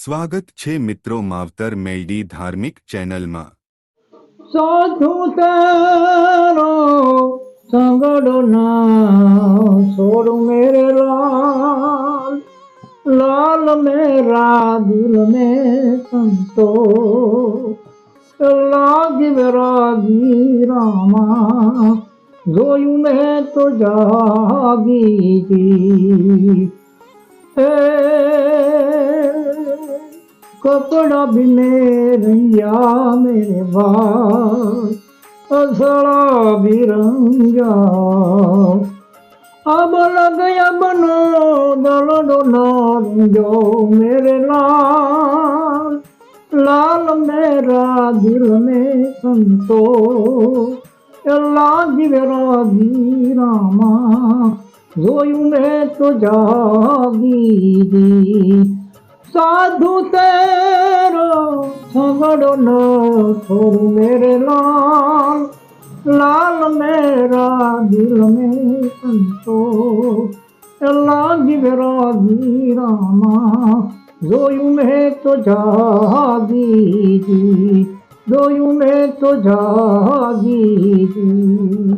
સ્વાગત છે મિત્રો માવતર મેલડી ધાર્મિક ચેનલમાં। સાધુ તેરો સંગડો ના છોડ મેરે લાલ, લાલ મેરા દિલ में संतोष, लागी विरागी रामा જોયું મેં તો જાગી જી। कपड़ा बिने रंगिया मेरे भाई, असड़ा भी रंगा, अब लग गया बनो दलडो नारंजो मेरे लाल, लाल मेरा दिल में संतोष, लागी विरागी रामा જોયું મેં તો જાગી જી। साधु तेरो संगड़ो न छोड़ मेरे लाल, लाल मेरा दिल में संतोष, लागी विरागी रामा જોયું મેં તો જાગી જી, જોયું મેં તો જાગી જી।